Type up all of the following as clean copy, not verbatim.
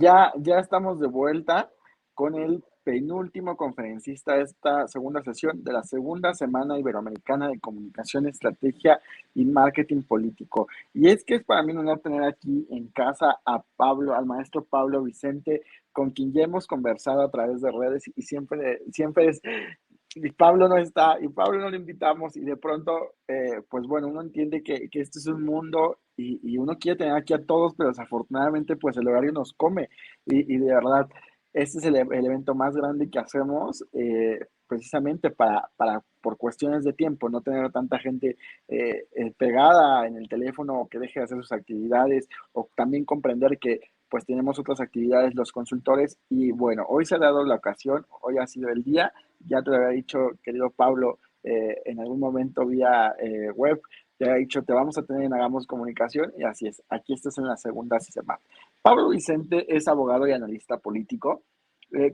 ya estamos de vuelta con el penúltimo conferencista de esta segunda sesión de la segunda Semana Iberoamericana de Comunicación, Estrategia y Marketing Político. Y es que es para mí un honor tener aquí en casa a Pablo, al maestro Pablo Vicente, con quien ya hemos conversado a través de redes y siempre es y Pablo no está, y Pablo no lo invitamos, y de pronto, pues bueno, uno entiende que esto es un mundo y uno quiere tener aquí a todos, pero desafortunadamente, pues el horario nos come, y de verdad, este es el evento más grande que hacemos, precisamente por cuestiones de tiempo, no tener tanta gente pegada en el teléfono o que deje de hacer sus actividades, o también comprender que pues tenemos otras actividades los consultores, y bueno, hoy se ha dado la ocasión, hoy ha sido el día. Ya te lo había dicho, querido Pablo, en algún momento vía web, te había dicho, te vamos a tener en Hagamos Comunicación, y así es, aquí estás en la segunda semana. Pablo Vicente es abogado y analista político,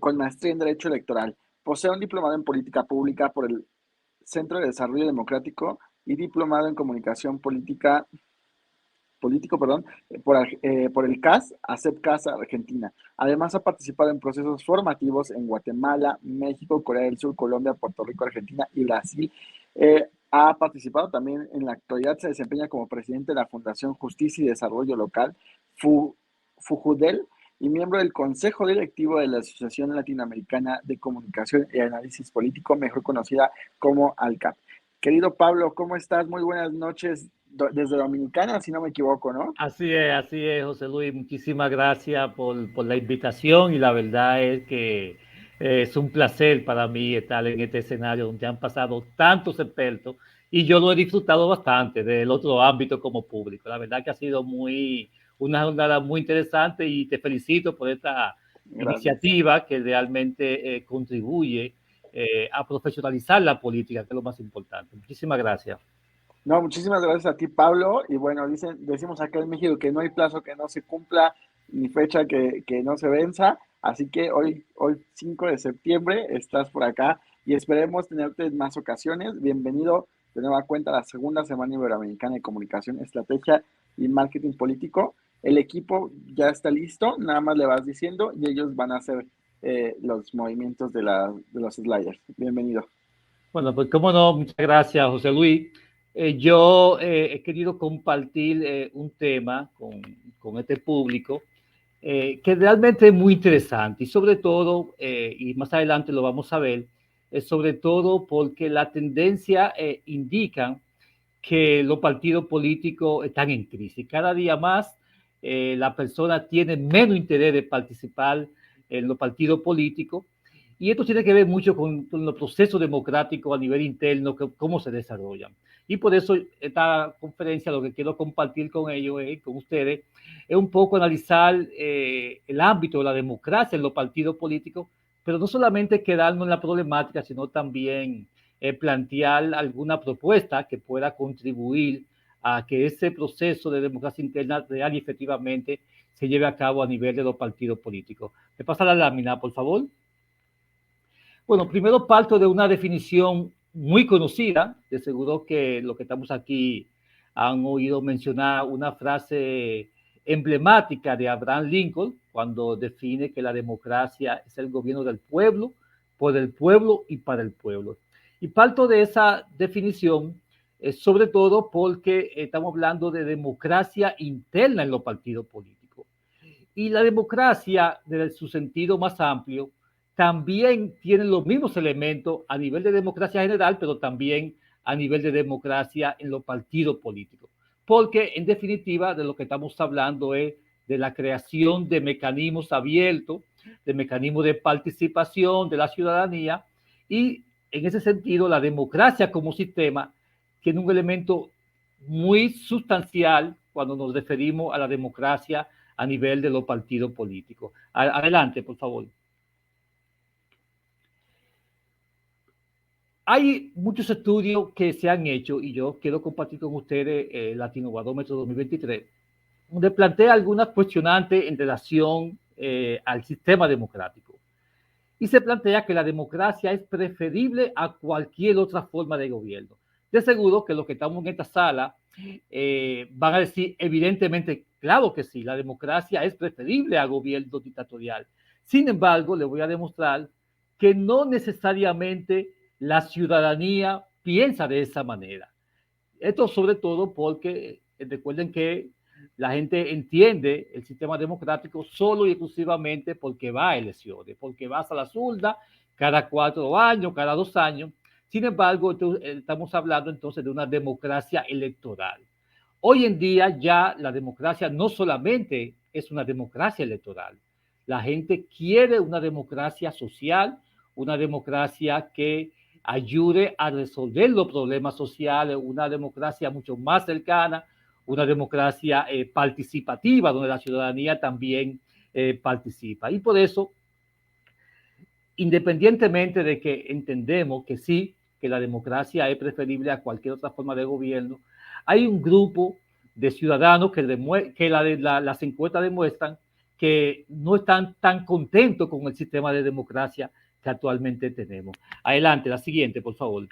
con maestría en Derecho Electoral. Posee un diplomado en Política Pública por el Centro de Desarrollo Democrático y diplomado en Comunicación político, perdón, por el CAS, ACEP-CAS Argentina. Además, ha participado en procesos formativos en Guatemala, México, Corea del Sur, Colombia, Puerto Rico, Argentina y Brasil. Ha participado también, en la actualidad se desempeña como presidente de la Fundación Justicia y Desarrollo Local, FUJUDEL, y miembro del Consejo Directivo de la Asociación Latinoamericana de Comunicación y Análisis Político, mejor conocida como ALCAP. Querido Pablo, ¿cómo estás? Muy buenas noches desde Dominicana, si no me equivoco, ¿no? Así es, José Luis. Muchísimas gracias por la invitación y la verdad es que es un placer para mí estar en este escenario donde han pasado tantos expertos y yo lo he disfrutado bastante del otro ámbito como público. La verdad que ha sido una jornada muy interesante y te felicito por esta Gracias. iniciativa que realmente contribuye a profesionalizar la política, que es lo más importante. Muchísimas gracias. No, muchísimas gracias a ti, Pablo. Y bueno, decimos acá en México que no hay plazo que no se cumpla, ni fecha que no se venza. Así que hoy 5 de septiembre estás por acá y esperemos tenerte en más ocasiones. Bienvenido de nueva cuenta a la segunda Semana Iberoamericana de Comunicación, Estrategia y Marketing Político. El equipo ya está listo, nada más le vas diciendo y ellos van a hacer los movimientos de los sliders. Bienvenido. Bueno, pues cómo no, muchas gracias, José Luis. Yo he querido compartir un tema con este público que realmente es muy interesante y sobre todo, y más adelante lo vamos a ver, sobre todo porque la tendencia indica que los partidos políticos están en crisis. Cada día más la persona tiene menos interés de participar en los partidos políticos y esto tiene que ver mucho con los procesos democráticos a nivel interno, cómo se desarrollan. Y por eso esta conferencia lo que quiero compartir con ellos, con ustedes, es un poco analizar el ámbito de la democracia en los partidos políticos, pero no solamente quedarnos en la problemática, sino también plantear alguna propuesta que pueda contribuir a que ese proceso de democracia interna real y efectivamente se lleve a cabo a nivel de los partidos políticos. ¿Me pasa la lámina, por favor? Bueno, primero parto de una definición muy conocida, de seguro que los que estamos aquí han oído mencionar una frase emblemática de Abraham Lincoln cuando define que la democracia es el gobierno del pueblo, por el pueblo y para el pueblo. Y parto de esa definición, sobre todo porque estamos hablando de democracia interna en los partidos políticos. Y la democracia, desde su sentido más amplio, también tiene los mismos elementos a nivel de democracia general, pero también a nivel de democracia en los partidos políticos. Porque, en definitiva, de lo que estamos hablando es de la creación de mecanismos abiertos, de mecanismos de participación de la ciudadanía, y en ese sentido, la democracia como sistema tiene un elemento muy sustancial cuando nos referimos a la democracia a nivel de los partidos políticos. Adelante, por favor. Hay muchos estudios que se han hecho y yo quiero compartir con ustedes el Latinobarómetro 2023, donde plantea algunas cuestionantes en relación al sistema democrático. Y se plantea que la democracia es preferible a cualquier otra forma de gobierno. De seguro que los que estamos en esta sala van a decir evidentemente, claro que sí, la democracia es preferible a gobierno dictatorial. Sin embargo, le voy a demostrar que no necesariamente la ciudadanía piensa de esa manera. Esto sobre todo porque recuerden que la gente entiende el sistema democrático solo y exclusivamente porque va a elecciones, porque vas a las urnas cada 4 años, cada 2 años. Sin embargo, estamos hablando entonces de una democracia electoral. Hoy en día ya la democracia no solamente es una democracia electoral, la gente quiere una democracia social, una democracia que ayude a resolver los problemas sociales, una democracia mucho más cercana, una democracia participativa, donde la ciudadanía también participa. Y por eso, independientemente de que entendemos que sí, que la democracia es preferible a cualquier otra forma de gobierno, hay un grupo de ciudadanos que las encuestas demuestran que no están tan contentos con el sistema de democracia que actualmente tenemos. Adelante, la siguiente, por favor.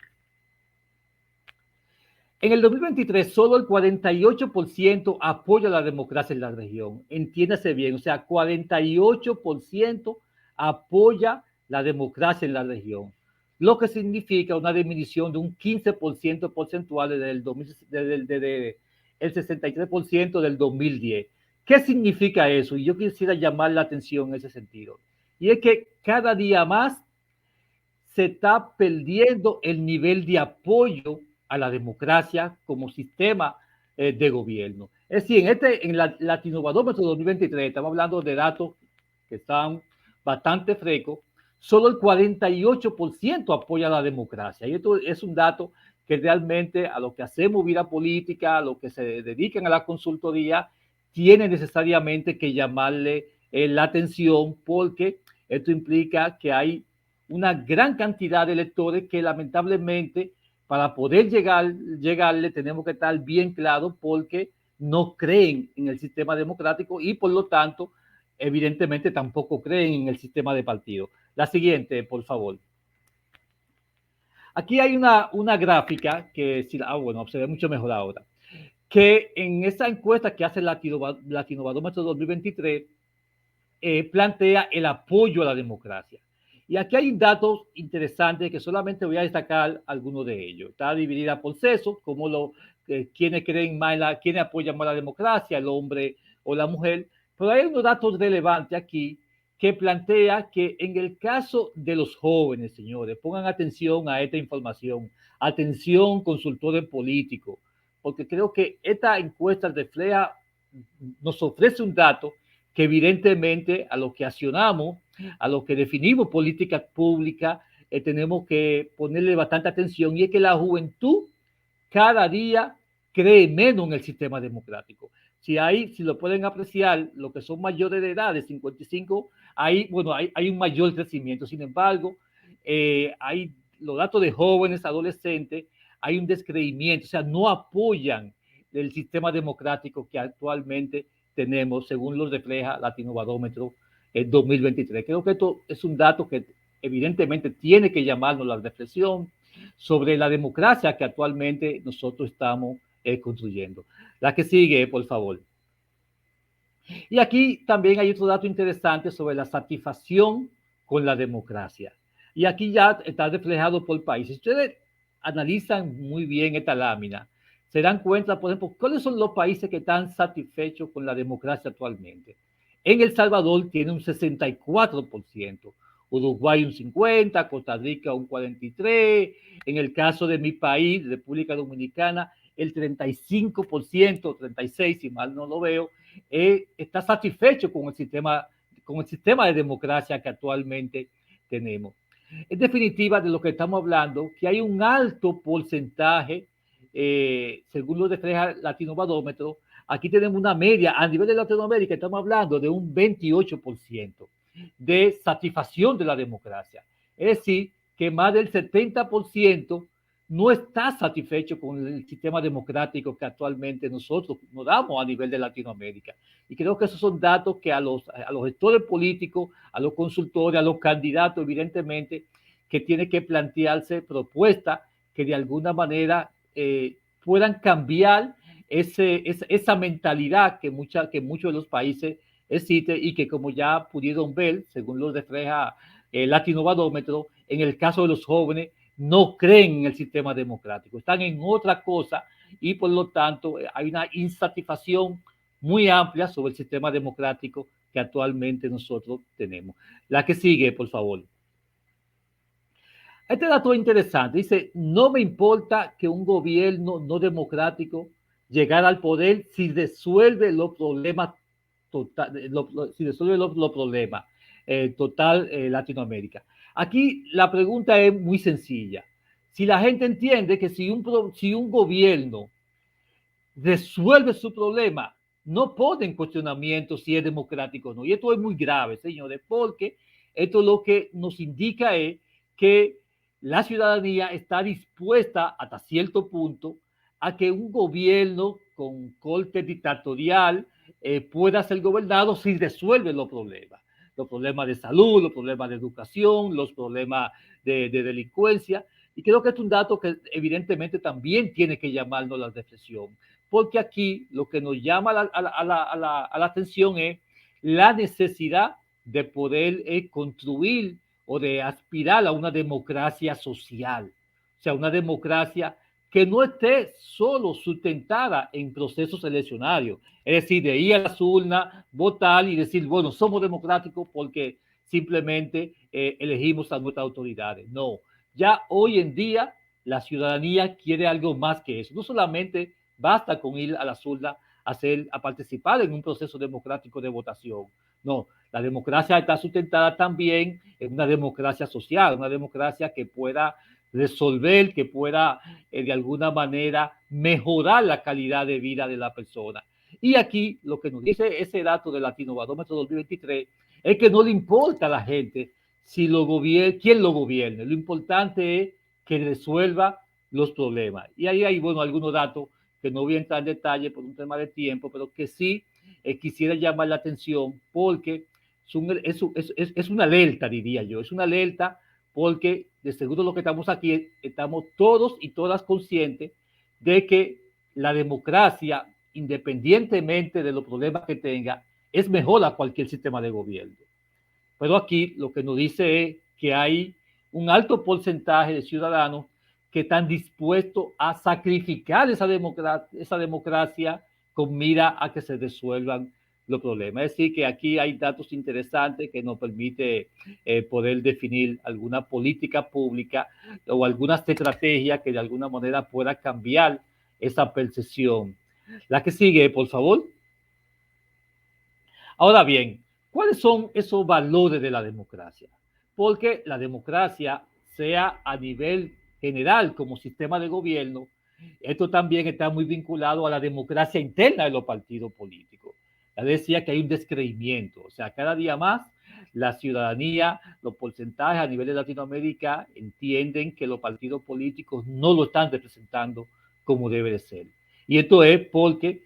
En el 2023, solo el 48% apoya la democracia en la región. Entiéndase bien, o sea, 48% apoya la democracia en la región, lo que significa una disminución de un 15% porcentual desde el 63% del 2010. ¿Qué significa eso? Y yo quisiera llamar la atención en ese sentido. Y es que cada día más se está perdiendo el nivel de apoyo a la democracia como sistema de gobierno. Es decir, en la Latinobarómetro 2023, estamos hablando de datos que están bastante frescos, solo el 48% apoya la democracia. Y esto es un dato que realmente a los que hacemos vida política, a los que se dedican a la consultoría, tiene necesariamente que llamarle la atención porque esto implica que hay una gran cantidad de electores que lamentablemente para poder llegarle tenemos que estar bien claros porque no creen en el sistema democrático y por lo tanto evidentemente tampoco creen en el sistema de partido. La siguiente, por favor. Aquí hay una gráfica que, bueno, se ve mucho mejor ahora, que en esa encuesta que hace Latinobarómetro 2023 plantea el apoyo a la democracia. Y aquí hay datos interesantes que solamente voy a destacar algunos de ellos. Está dividida por sexo, como quienes creen más quienes apoyan más la democracia, el hombre o la mujer. Pero hay unos datos relevantes aquí que plantea que en el caso de los jóvenes, señores, pongan atención a esta información, atención consultores políticos, porque creo que esta encuesta refleja, nos ofrece un dato que evidentemente a los que accionamos, a los que definimos políticas públicas, tenemos que ponerle bastante atención y es que la juventud cada día cree menos en el sistema democrático. Si lo pueden apreciar, los que son mayores de edad, de 55, hay un mayor crecimiento. Sin embargo, hay los datos de jóvenes, adolescentes, hay un descreimiento, o sea, no apoyan el sistema democrático que actualmente tenemos, según lo refleja Latinobarómetro 2023. Creo que esto es un dato que evidentemente tiene que llamarnos la reflexión sobre la democracia que actualmente nosotros estamos construyendo. La que sigue, por favor. Y aquí también hay otro dato interesante sobre la satisfacción con la democracia. Y aquí ya está reflejado por países. Ustedes analizan muy bien esta lámina, se dan cuenta, por ejemplo, cuáles son los países que están satisfechos con la democracia actualmente. En El Salvador tiene un 64%, Uruguay un 50%, Costa Rica un 43%, en el caso de mi país, República Dominicana, el 35%, 36% si mal no lo veo, está satisfecho con el sistema de democracia que actualmente tenemos. En definitiva, de lo que estamos hablando, que hay un alto porcentaje, según lo refleja Latinobarómetro, aquí tenemos una media, a nivel de Latinoamérica estamos hablando de un 28% de satisfacción de la democracia. Es decir, que más del 70% no está satisfecho con el sistema democrático que actualmente nosotros nos damos a nivel de Latinoamérica. Y creo que esos son datos que a los gestores políticos, a los consultores, a los candidatos, evidentemente, que tiene que plantearse propuestas que de alguna manera puedan cambiar esa mentalidad que muchos de los países existe y que, como ya pudieron ver, según lo refleja el Latinobarómetro, en el caso de los jóvenes, no creen en el sistema democrático, están en otra cosa y por lo tanto hay una insatisfacción muy amplia sobre el sistema democrático que actualmente nosotros tenemos. La que sigue, por favor. Este dato es interesante. Dice, no me importa que un gobierno no democrático llegara al poder si resuelve los problemas si resuelve los problemas total Latinoamérica. Aquí la pregunta es muy sencilla. Si la gente entiende que si un gobierno resuelve su problema, no pone en cuestionamiento si es democrático o no. Y esto es muy grave, señores, porque esto lo que nos indica es que la ciudadanía está dispuesta hasta cierto punto a que un gobierno con corte dictatorial pueda ser gobernado si resuelve los problemas de salud, los problemas de educación, los problemas de delincuencia. Y creo que es un dato que evidentemente también tiene que llamarnos a la reflexión, porque aquí lo que nos llama a la atención es la necesidad de poder construir o de aspirar a una democracia social, o sea, una democracia que no esté solo sustentada en procesos eleccionarios, es decir, de ir a las urnas, votar y decir, bueno, somos democráticos porque simplemente elegimos a nuestras autoridades. No, ya hoy en día la ciudadanía quiere algo más que eso, no solamente basta con ir a las urnas a participar en un proceso democrático de votación. No, la democracia está sustentada también en una democracia social, una democracia que pueda resolver, que pueda de alguna manera mejorar la calidad de vida de la persona. Y aquí lo que nos dice ese dato del Latinobarómetro 2023 es que no le importa a la gente si quién lo gobierne. Lo importante es que resuelva los problemas. Y ahí hay, bueno, algunos datos que no voy a entrar en detalle por un tema de tiempo, pero que sí quisiera llamar la atención porque es una alerta, diría yo, es una alerta porque de seguro lo que estamos aquí, estamos todos y todas conscientes de que la democracia, independientemente de los problemas que tenga, es mejor a cualquier sistema de gobierno. Pero aquí lo que nos dice es que hay un alto porcentaje de ciudadanos que están dispuestos a sacrificar esa democracia con mira a que se resuelvan los problemas. Es decir, que aquí hay datos interesantes que nos permite poder definir alguna política pública o algunas estrategias que de alguna manera pueda cambiar esa percepción. La que sigue, por favor. Ahora bien, ¿cuáles son esos valores de la democracia? Porque la democracia, sea a nivel general como sistema de gobierno, esto también está muy vinculado a la democracia interna de los partidos políticos. Ya decía que hay un descreimiento, o sea, cada día más la ciudadanía, los porcentajes a nivel de Latinoamérica entienden que los partidos políticos no lo están representando como debe de ser. Y esto es porque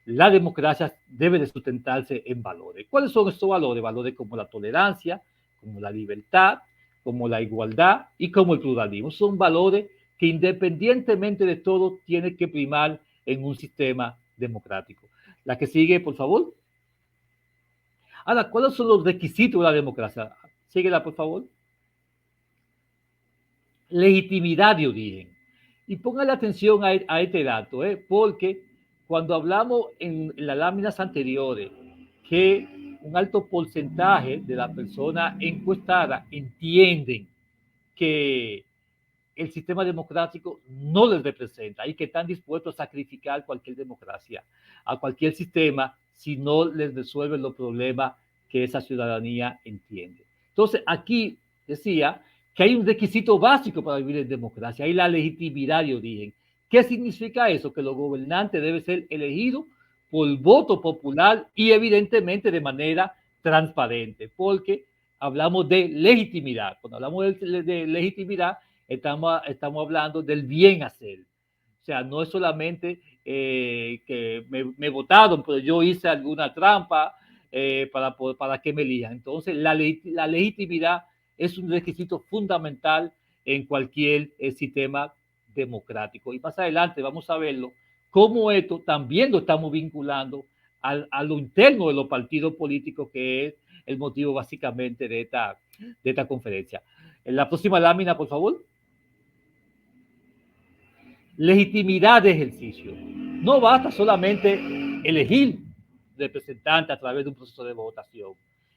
la democracia debe de sustentarse en valores. ¿Cuáles son estos valores? Valores como la tolerancia, como la libertad, como la igualdad y como el pluralismo. Son valores que independientemente de todo tienen que primar en un sistema democrático. La que sigue, por favor. Ahora, ¿cuáles son los requisitos de la democracia? Síguela, por favor. Legitimidad de origen. Y póngale atención a este dato, porque cuando hablamos en las láminas anteriores que un alto porcentaje de las personas encuestadas entienden que el sistema democrático no les representa y que están dispuestos a sacrificar cualquier democracia, a cualquier sistema, si no les resuelve los problemas que esa ciudadanía entiende. Entonces, aquí decía que hay un requisito básico para vivir en democracia, hay la legitimidad de origen. ¿Qué significa eso? Que los gobernantes deben ser elegidos por voto popular y evidentemente de manera transparente, porque hablamos de legitimidad. Cuando hablamos de legitimidad, estamos hablando del bien hacer. O sea, no es solamente que me votaron, pero yo hice alguna trampa para que me elijan. Entonces, la legitimidad es un requisito fundamental en cualquier sistema democrático. Y más adelante vamos a verlo cómo esto también lo estamos vinculando a lo interno de los partidos políticos, que es el motivo básicamente de esta conferencia. En la próxima lámina, por favor. Legitimidad de ejercicio. No basta solamente elegir representantes a través de un proceso de votación.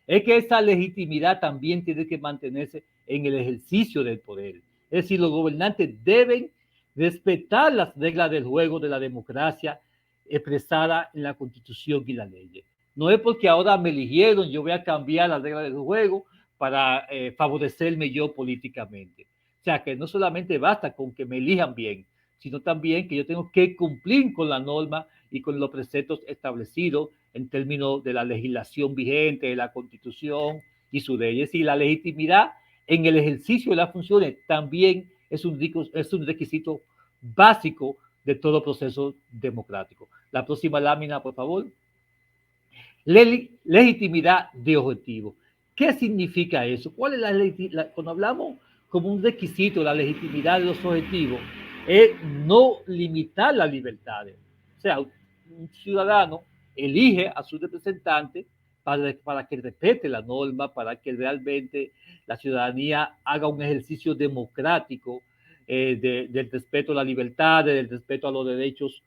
Es que esa legitimidad también tiene que mantenerse en el ejercicio del poder. Es decir, los gobernantes deben respetar las reglas del juego de la democracia expresada en la Constitución y la ley. No es porque ahora me eligieron, yo voy a cambiar las reglas del juego para favorecerme yo políticamente. O sea, que no solamente basta con que me elijan bien, sino también que yo tengo que cumplir con la norma y con los preceptos establecidos en términos de la legislación vigente, de la Constitución y sus leyes. Y la legitimidad en el ejercicio de las funciones también es un requisito básico de todo proceso democrático. La próxima lámina, por favor. Legitimidad de objetivo. ¿Qué significa eso? ¿Cuál es cuando hablamos como un requisito de la legitimidad de los objetivos? Es no limitar las libertades. O sea, un ciudadano elige a su representante para que respete la norma, para que realmente la ciudadanía haga un ejercicio democrático del respeto a la libertad, del respeto a los derechos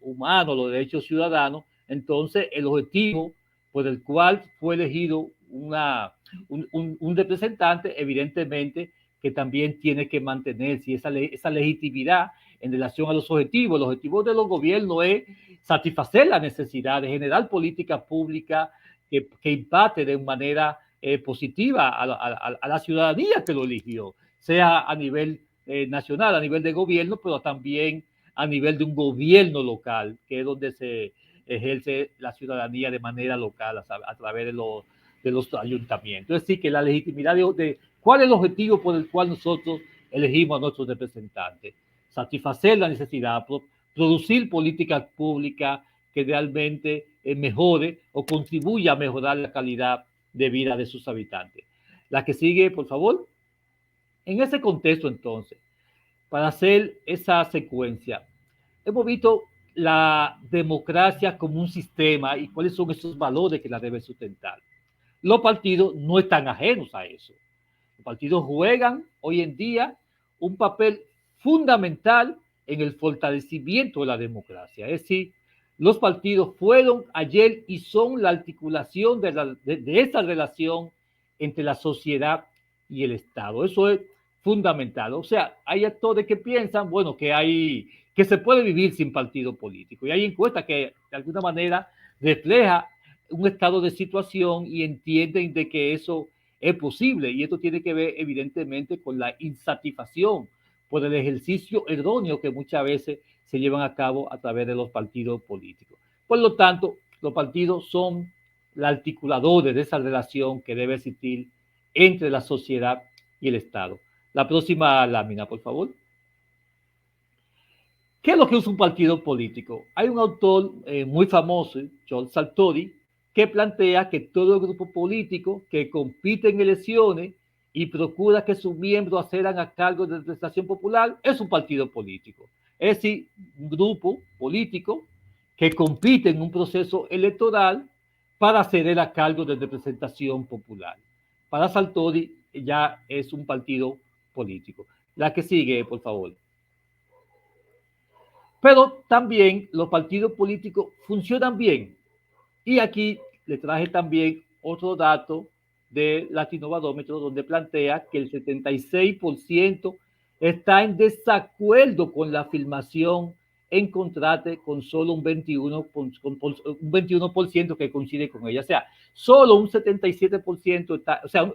humanos, los derechos ciudadanos. Entonces, el objetivo por el cual fue elegido un representante, evidentemente, que también tiene que mantenerse esa legitimidad en relación a los objetivos. Los objetivos de los gobiernos es satisfacer las necesidades, generar políticas públicas que impacte de manera positiva a la ciudadanía que lo eligió, sea a nivel nacional, a nivel de gobierno, pero también a nivel de un gobierno local, que es donde se ejerce la ciudadanía de manera local a través de los ayuntamientos. Es decir, que la legitimidad de cuál es el objetivo por el cual nosotros elegimos a nuestros representantes. Satisfacer la necesidad, producir políticas públicas que realmente mejore o contribuya a mejorar la calidad de vida de sus habitantes. La que sigue, por favor. En ese contexto, entonces, para hacer esa secuencia, hemos visto la democracia como un sistema y cuáles son esos valores que la debe sustentar. Los partidos no están ajenos a eso. Los partidos juegan hoy en día un papel fundamental en el fortalecimiento de la democracia. Es decir, los partidos fueron ayer y son la articulación de esa relación entre la sociedad y el Estado. Eso es fundamental. O sea, hay actores que piensan, bueno, que se puede vivir sin partido político. Y hay encuestas que de alguna manera refleja un estado de situación y entienden de que eso es posible. Y esto tiene que ver evidentemente con la insatisfacción por el ejercicio erróneo que muchas veces se llevan a cabo a través de los partidos políticos. Por lo tanto, los partidos son los articuladores de esa relación que debe existir entre la sociedad y el Estado. La próxima lámina, por favor. ¿Qué es lo que es un partido político? Hay un autor muy famoso, John Sartori, que plantea que todo grupo político que compite en elecciones y procura que sus miembros accedan a cargos de representación popular es un partido político. Es decir, un grupo político que compite en un proceso electoral para acceder a cargos de representación popular. Para Sartori ya es un partido político. La que sigue, por favor. Pero también los partidos políticos funcionan bien. Y aquí le traje también otro dato de Latinobarómetro donde plantea que el 76% está en desacuerdo con la afirmación en contraste con solo un 21% que coincide con ella. O sea, solo un 77% está, o sea,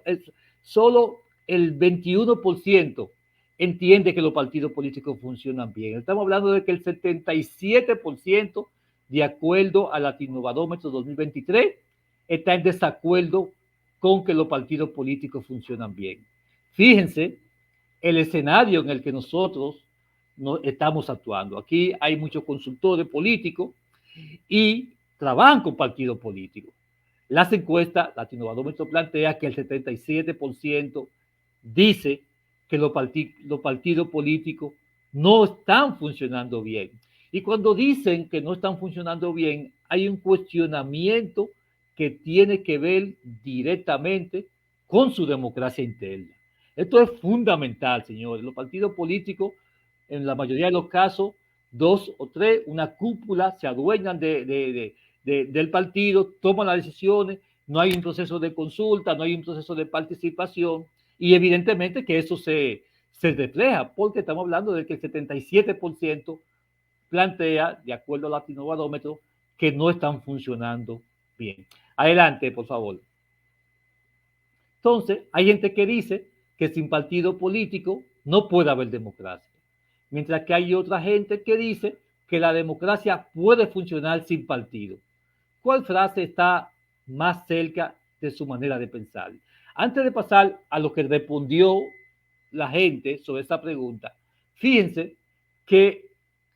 solo el 21% entiende que los partidos políticos funcionan bien. Estamos hablando de que el 77%, de acuerdo al Latinobarómetro 2023, está en desacuerdo con que los partidos políticos funcionan bien. Fíjense el escenario en el que nosotros estamos actuando. Aquí hay muchos consultores políticos y trabajan con partidos políticos. Las encuestas, Latinobarómetro plantea que el 77% dice que los partidos políticos no están funcionando bien. Y cuando dicen que no están funcionando bien, hay un cuestionamiento que tiene que ver directamente con su democracia interna. Esto es fundamental, señores. Los partidos políticos, en la mayoría de los casos, dos o tres, una cúpula, se adueñan del partido, toman las decisiones, no hay un proceso de consulta, no hay un proceso de participación, y evidentemente que eso se refleja, porque estamos hablando de que el 77% plantea, de acuerdo al Latinobarómetro, que no están funcionando bien. Adelante, por favor. Entonces, hay gente que dice que sin partido político no puede haber democracia, mientras que hay otra gente que dice que la democracia puede funcionar sin partido. ¿Cuál frase está más cerca de su manera de pensar? Antes de pasar a lo que respondió la gente sobre esta pregunta, fíjense que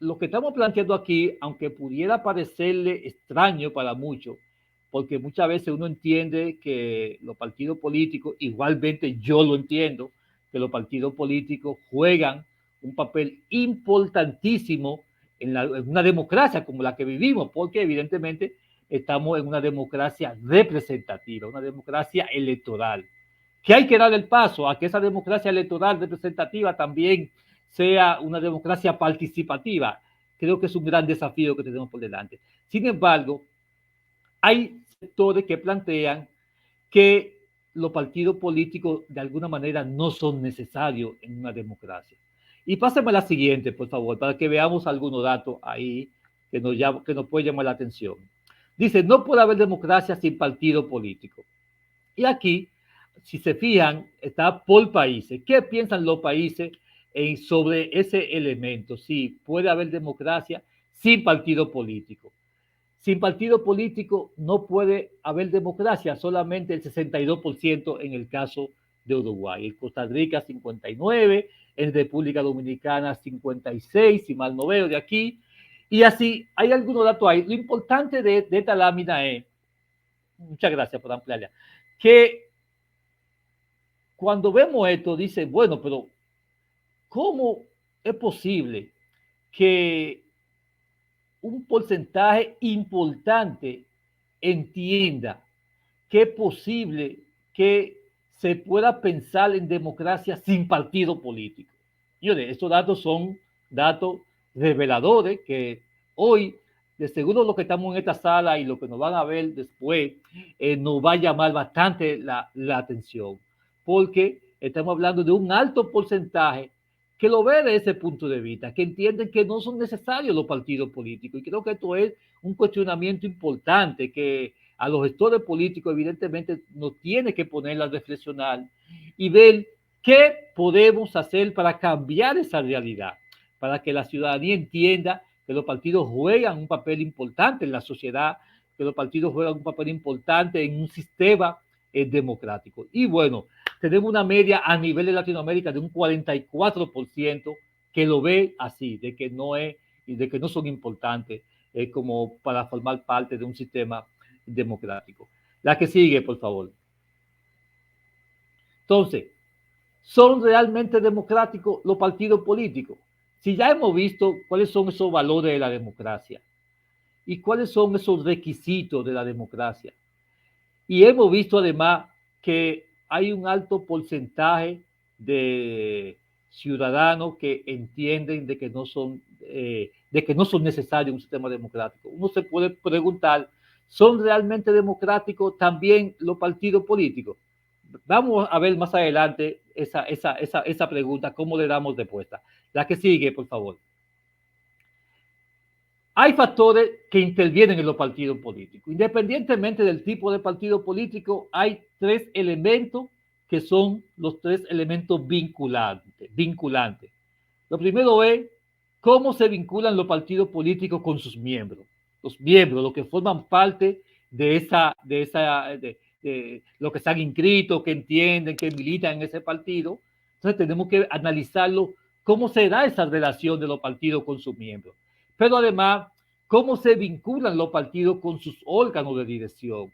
lo que estamos planteando aquí, aunque pudiera parecerle extraño para muchos, porque muchas veces uno entiende que los partidos políticos, igualmente yo lo entiendo, que los partidos políticos juegan un papel importantísimo en una democracia como la que vivimos, porque evidentemente estamos en una democracia representativa, una democracia electoral, que hay que dar el paso a que esa democracia electoral representativa también sea una democracia participativa. Creo que es un gran desafío que tenemos por delante. Sin embargo, hay sectores que plantean que los partidos políticos de alguna manera no son necesarios en una democracia. Y pásame la siguiente, por favor, para que veamos algunos datos ahí que nos puede llamar la atención. Dice, no puede haber democracia sin partido político. Y aquí, si se fijan, está por países. ¿Qué piensan los países sobre ese elemento? Sí, puede haber democracia sin partido político. Sin partido político no puede haber democracia, solamente el 62% en el caso de Uruguay. En Costa Rica 59%, en República Dominicana 56%, si mal no veo de aquí. Y así, hay algunos datos ahí. Lo importante de esta lámina es, muchas gracias por ampliarla, que cuando vemos esto, dice, bueno, pero ¿cómo es posible que un porcentaje importante entienda que es posible que se pueda pensar en democracia sin partido político? Señores, estos datos son datos reveladores que hoy, de seguro lo que estamos en esta sala y lo que nos van a ver después, nos va a llamar bastante la atención, porque estamos hablando de un alto porcentaje que lo ve de ese punto de vista, que entienden que no son necesarios los partidos políticos. Y creo que esto es un cuestionamiento importante que a los gestores políticos evidentemente nos tiene que poner a reflexionar y ver qué podemos hacer para cambiar esa realidad, para que la ciudadanía entienda que los partidos juegan un papel importante en la sociedad, que los partidos juegan un papel importante en un sistema democrático. Y bueno, tenemos una media a nivel de Latinoamérica de un 44% que lo ve así, de que no son importantes como para formar parte de un sistema democrático. La que sigue, por favor. Entonces, ¿son realmente democráticos los partidos políticos? Si ya hemos visto cuáles son esos valores de la democracia y cuáles son esos requisitos de la democracia, y hemos visto además que hay un alto porcentaje de ciudadanos que entienden de que no son necesarios un sistema democrático. Uno se puede preguntar, ¿son realmente democráticos también los partidos políticos? Vamos a ver más adelante esa pregunta, cómo le damos respuesta. La que sigue, por favor. Hay factores que intervienen en los partidos políticos. Independientemente del tipo de partido político, hay tres elementos que son los tres elementos vinculantes. Lo primero es cómo se vinculan los partidos políticos con sus miembros. Los miembros, los que forman parte de lo que están inscritos, que entienden, que militan en ese partido. Entonces tenemos que analizarlo, cómo se da esa relación de los partidos con sus miembros. Pero además, cómo se vinculan los partidos con sus órganos de dirección,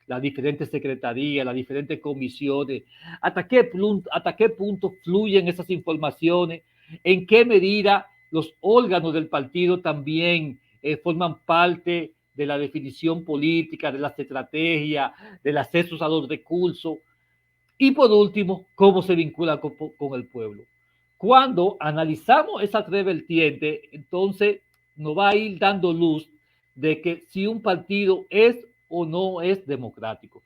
las diferentes secretarías, las diferentes comisiones, hasta qué punto fluyen esas informaciones, en qué medida los órganos del partido también forman parte de la definición política, de las estrategias, del acceso a los recursos. Y por último, cómo se vincula con el pueblo. Cuando analizamos esas tres vertientes, entonces nos va a ir dando luz de que si un partido es o no es democrático.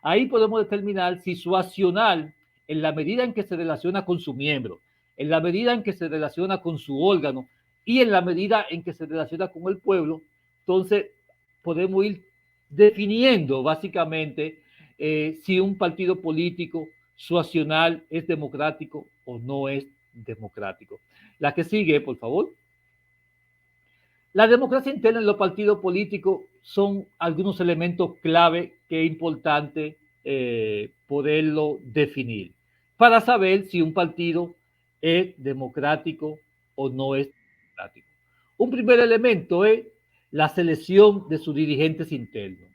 Ahí podemos determinar si su accionar, en la medida en que se relaciona con su miembro, en la medida en que se relaciona con su órgano y en la medida en que se relaciona con el pueblo, entonces podemos ir definiendo básicamente si un partido político, su accionar es democrático o no es democrático. La que sigue, por favor. La democracia interna en los partidos políticos son algunos elementos clave que es importante poderlo definir para saber si un partido es democrático o no es democrático. Un primer elemento es la selección de sus dirigentes internos.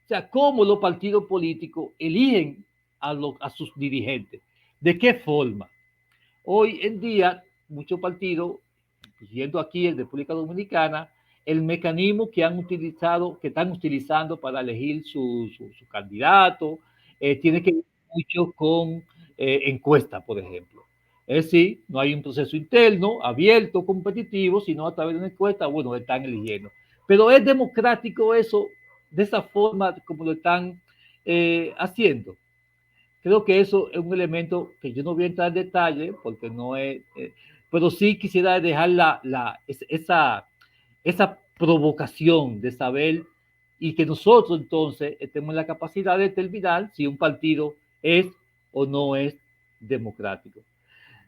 O sea, cómo los partidos políticos eligen a sus dirigentes. ¿De qué forma? Hoy en día, muchos partidos, incluyendo aquí en República Dominicana, el mecanismo que han utilizado, que están utilizando para elegir su candidato, tiene que ver mucho con encuestas, por ejemplo. Es decir, no hay un proceso interno, abierto, competitivo, sino a través de una encuesta, bueno, están eligiendo. Pero es democrático eso, de esa forma como lo están haciendo. Creo que eso es un elemento que yo no voy a entrar en detalle porque no es, pero sí quisiera dejar esa provocación de saber y que nosotros entonces tenemos la capacidad de determinar si un partido es o no es democrático.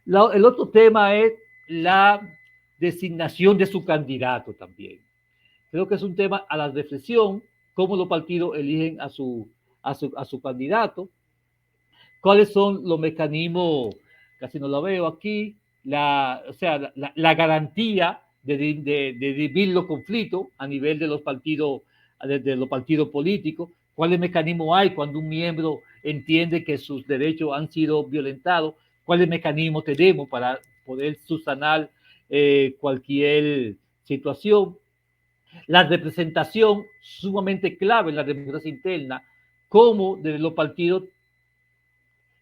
El otro tema es la designación de su candidato también. Creo que es un tema a la reflexión, cómo los partidos eligen a su candidato, cuáles son los mecanismos, casi no lo veo aquí, o sea, la garantía de dirimir los conflictos a nivel de los partidos políticos, cuáles mecanismos hay cuando un miembro entiende que sus derechos han sido violentados, cuáles mecanismos tenemos para poder subsanar cualquier situación. La representación sumamente clave en la democracia interna, cómo desde los partidos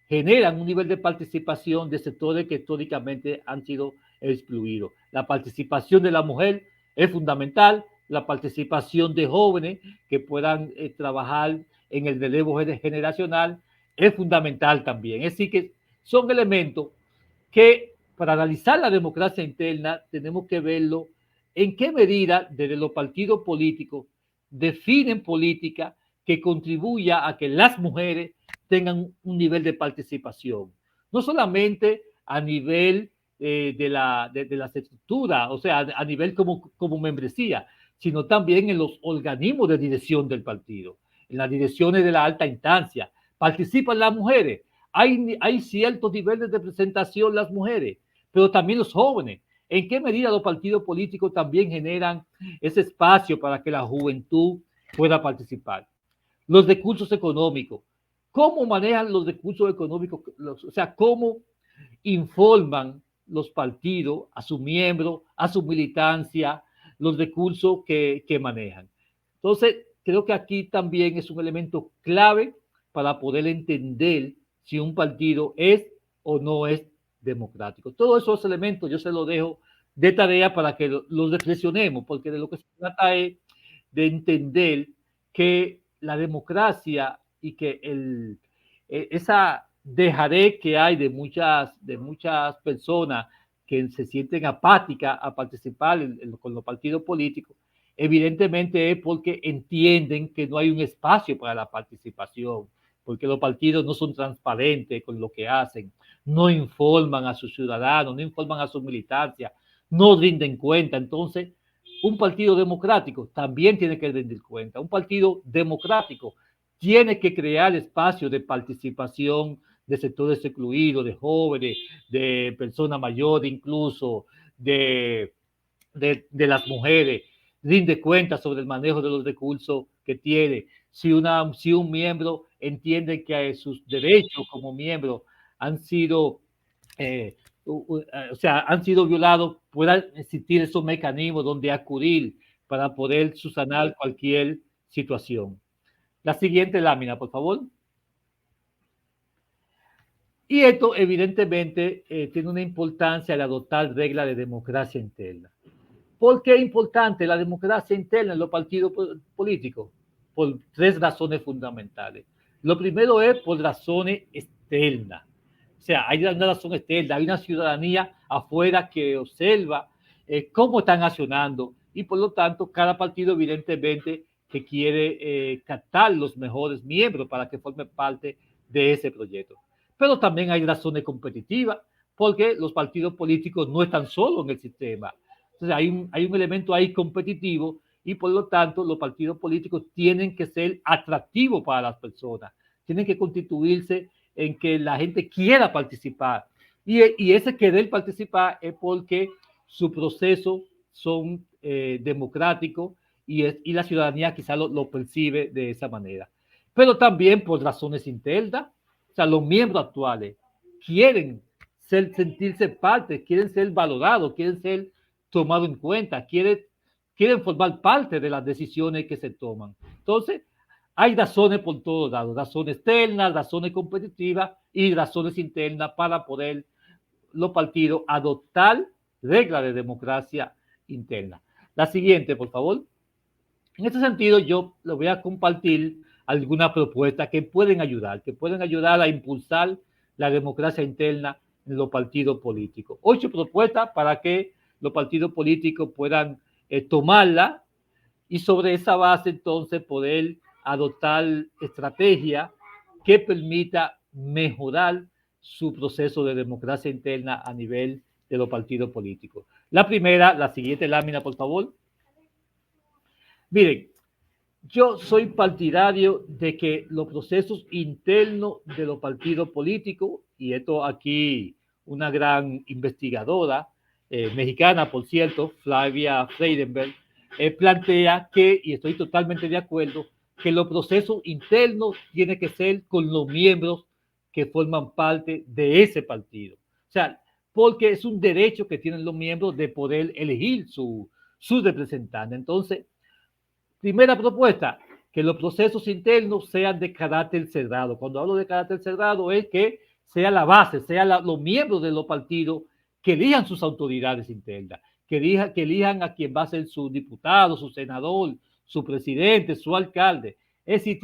generan un nivel de participación de sectores que históricamente han sido excluidos. La participación de la mujer es fundamental, la participación de jóvenes que puedan trabajar en el relevo generacional es fundamental también. Es decir, que son elementos que para analizar la democracia interna tenemos que verlo en qué medida desde los partidos políticos definen política que contribuya a que las mujeres tengan un nivel de participación, no solamente a nivel de las estructuras, o sea, a nivel como membresía, sino también en los organismos de dirección del partido, en las direcciones de la alta instancia. Participan las mujeres, hay ciertos niveles de representación las mujeres, pero también los jóvenes. ¿En qué medida los partidos políticos también generan ese espacio para que la juventud pueda participar? Los recursos económicos. ¿Cómo manejan los recursos económicos? O sea, ¿cómo informan los partidos a sus miembros, a su militancia, los recursos que manejan? Entonces, creo que aquí también es un elemento clave para poder entender si un partido es o no es democrático. Todos esos elementos yo se los dejo de tarea para que los reflexionemos, porque de lo que se trata es de entender que la democracia y que esa dejadez que hay de muchas personas que se sienten apáticas a participar con los partidos políticos, evidentemente es porque entienden que no hay un espacio para la participación, porque los partidos no son transparentes con lo que hacen, no informan a sus ciudadanos, no informan a su militancia, no rinden cuenta. Entonces, un partido democrático también tiene que rendir cuenta. Un partido democrático tiene que crear espacios de participación de sectores excluidos, de jóvenes, de personas mayores incluso, de las mujeres, rinde cuentas sobre el manejo de los recursos que tiene. Si un miembro entiende que sus derechos como miembro han sido o sea, han sido violados, puedan existir esos mecanismos donde acudir para poder subsanar cualquier situación. La siguiente lámina, por favor. Y esto, evidentemente, tiene una importancia al adoptar reglas de democracia interna. ¿Por qué es importante la democracia interna en los partidos políticos? Por tres razones fundamentales. Lo primero es por razones externas. O sea, hay una razón externa, hay una ciudadanía afuera que observa cómo están accionando y por lo tanto cada partido evidentemente que quiere captar los mejores miembros para que formen parte de ese proyecto. Pero también hay razones competitivas porque los partidos políticos no están solos en el sistema. Entonces hay un elemento ahí competitivo y por lo tanto los partidos políticos tienen que ser atractivos para las personas, tienen que constituirse en que la gente quiera participar. Y ese querer participar es porque su proceso son democráticos y la ciudadanía quizá lo percibe de esa manera. Pero también por razones internas, o sea, los miembros actuales quieren sentirse parte, quieren ser valorados, quieren ser tomados en cuenta, quieren formar parte de las decisiones que se toman. Entonces, hay razones por todos lados, razones externas, razones competitivas y razones internas para poder los partidos adoptar reglas de democracia interna. La siguiente, por favor. En este sentido, yo les voy a compartir algunas propuestas que pueden ayudar a impulsar la democracia interna en los partidos políticos. 8 propuestas para que los partidos políticos puedan tomarla y sobre esa base entonces poder adoptar estrategias que permita mejorar su proceso de democracia interna a nivel de los partidos políticos. La primera, la siguiente lámina, por favor. Miren, yo soy partidario de que los procesos internos de los partidos políticos, y esto aquí una gran investigadora mexicana, por cierto, Flavia Freidenberg, plantea que, y estoy totalmente de acuerdo, que los procesos internos tienen que ser con los miembros que forman parte de ese partido. O sea, porque es un derecho que tienen los miembros de poder elegir su representante. Entonces, primera propuesta, que los procesos internos sean de carácter cerrado. Cuando hablo de carácter cerrado es que sea la base, sean los miembros de los partidos que elijan sus autoridades internas, que elijan a quien va a ser su diputado, su senador, su presidente, su alcalde. Es decir,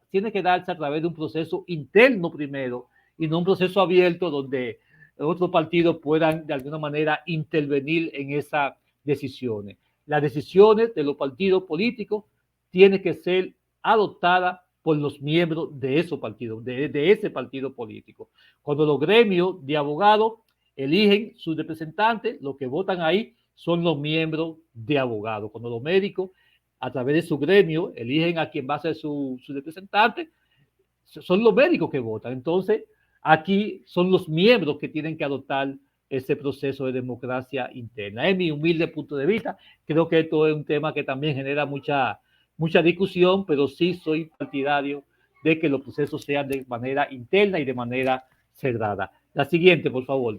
tiene que darse a través de un proceso interno primero y no un proceso abierto donde otros partidos puedan de alguna manera intervenir en esas decisiones. Las decisiones de los partidos políticos tienen que ser adoptadas por los miembros de esos partidos, de ese partido político. Cuando los gremios de abogados eligen sus representantes, los que votan ahí son los miembros de abogados. Cuando los médicos, a través de su gremio, eligen a quien va a ser su representante, son los médicos que votan. Entonces, aquí son los miembros que tienen que adoptar ese proceso de democracia interna. Es mi humilde punto de vista. Creo que esto es un tema que también genera mucha discusión, pero sí soy partidario de que los procesos sean de manera interna y de manera cerrada. La siguiente, por favor.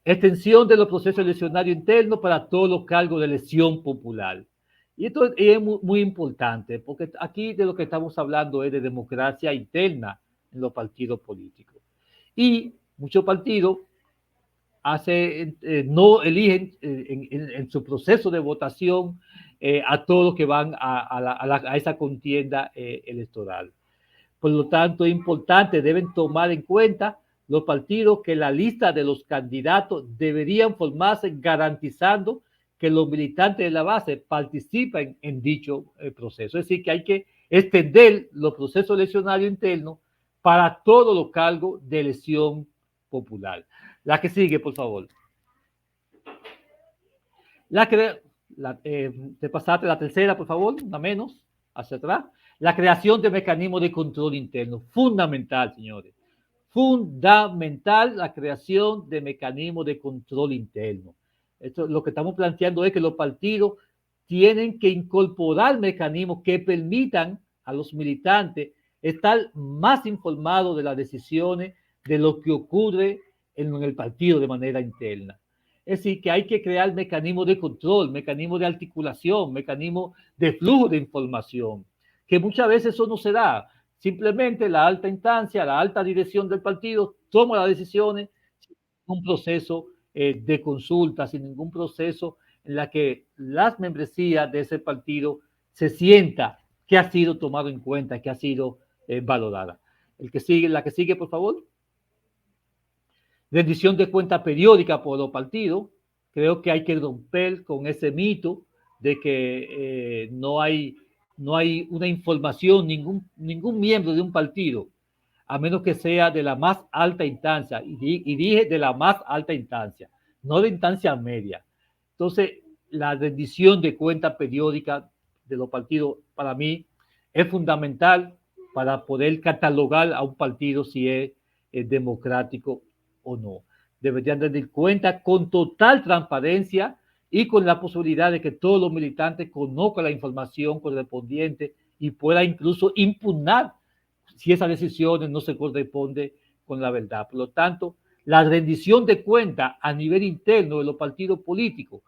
Extensión de los procesos eleccionarios internos para todos los cargos de elección popular. Y esto es muy importante, porque aquí de lo que estamos hablando es de democracia interna en los partidos políticos. Y muchos partidos no eligen en su proceso de votación a todos los que van a esa contienda electoral. Por lo tanto, es importante, deben tomar en cuenta los partidos que la lista de los candidatos deberían formarse garantizando que los militantes de la base participen en dicho proceso. Es decir, que hay que extender los procesos eleccionarios internos para todos los cargos de elección popular. La que sigue, por favor. Te pasaste la tercera, por favor, una menos, hacia atrás. La creación de mecanismos de control interno. Fundamental, señores. Fundamental la creación de mecanismos de control interno. Esto, lo que estamos planteando es que los partidos tienen que incorporar mecanismos que permitan a los militantes estar más informados de las decisiones, de lo que ocurre en el partido de manera interna. Es decir, que hay que crear mecanismos de control, mecanismos de articulación, mecanismos de flujo de información, que muchas veces eso no se da. Simplemente la alta instancia, la alta dirección del partido toma las decisiones sin ningún proceso de consulta, sin ningún proceso en la que las membresías de ese partido se sienta que ha sido tomado en cuenta, que ha sido valorada. La que sigue, por favor. Rendición de cuenta periódica por los partidos. Creo que hay que romper con ese mito de que no hay una información, ningún miembro de un partido, a menos que sea de la más alta instancia, y dije de la más alta instancia, no de instancia media. Entonces, la rendición de cuenta periódica de los partidos, para mí, es fundamental para poder catalogar a un partido si es democrático o no. Deberían rendir cuenta con total transparencia y con la posibilidad de que todos los militantes conozcan la información correspondiente y pueda incluso impugnar si esas decisiones no se corresponden con la verdad. Por lo tanto, la rendición de cuentas a nivel interno de los partidos políticos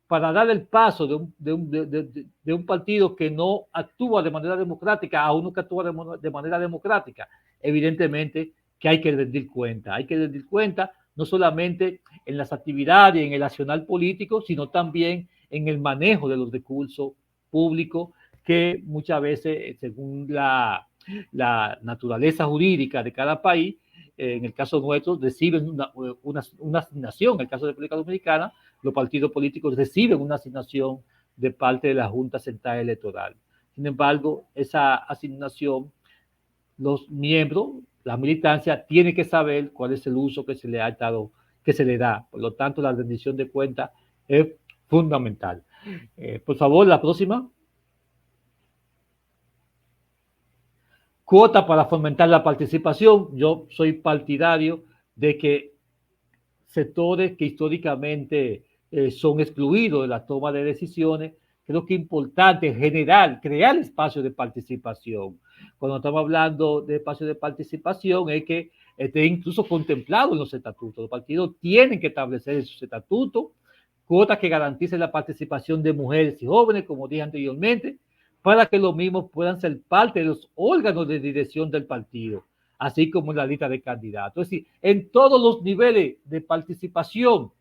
para dar el paso de un partido que no actúa de manera democrática a uno que actúa de manera democrática, evidentemente que hay que rendir cuenta. Hay que rendir cuenta no solamente en las actividades, en el accionar político, sino también en el manejo de los recursos públicos que muchas veces, según la naturaleza jurídica de cada país, en el caso nuestro, reciben una asignación. En el caso de República Dominicana, los partidos políticos reciben una asignación de parte de la Junta Central Electoral. Sin embargo, esa asignación, los miembros, la militancia, tiene que saber cuál es el uso que se le ha dado, que se le da. Por lo tanto, la rendición de cuentas es fundamental. Por favor, la próxima. Cuota para fomentar la participación. Yo soy partidario de que sectores que históricamente son excluidos de la toma de decisiones, creo que es importante crear espacios de participación. Cuando estamos hablando de espacios de participación, es que esté incluso contemplado en los estatutos. Los partidos tienen que establecer en sus estatutos cuotas que garanticen la participación de mujeres y jóvenes, como dije anteriormente, para que los mismos puedan ser parte de los órganos de dirección del partido, así como en la lista de candidatos. Es decir, en todos los niveles de participación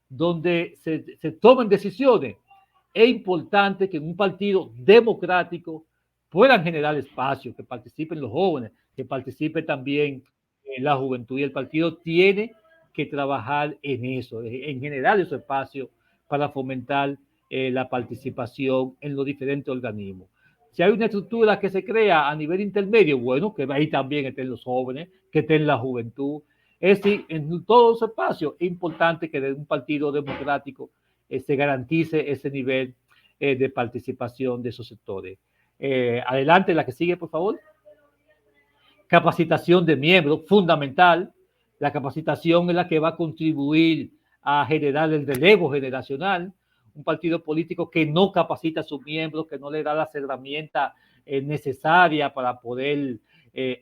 donde se tomen decisiones, es importante que en un partido democrático puedan generar espacio, que participen los jóvenes, que participe también la juventud, y el partido tiene que trabajar en eso, en generar esos espacios para fomentar la participación en los diferentes organismos. Si hay una estructura que se crea a nivel intermedio, bueno, que ahí también estén los jóvenes, que estén la juventud. Es decir, en todos los espacios es importante que de un partido democrático se garantice ese nivel de participación de esos sectores. Adelante, la que sigue, por favor. Capacitación de miembros, fundamental. La capacitación es la que va a contribuir a generar el relevo generacional. Un partido político que no capacita a sus miembros, que no le da las herramientas necesarias para poder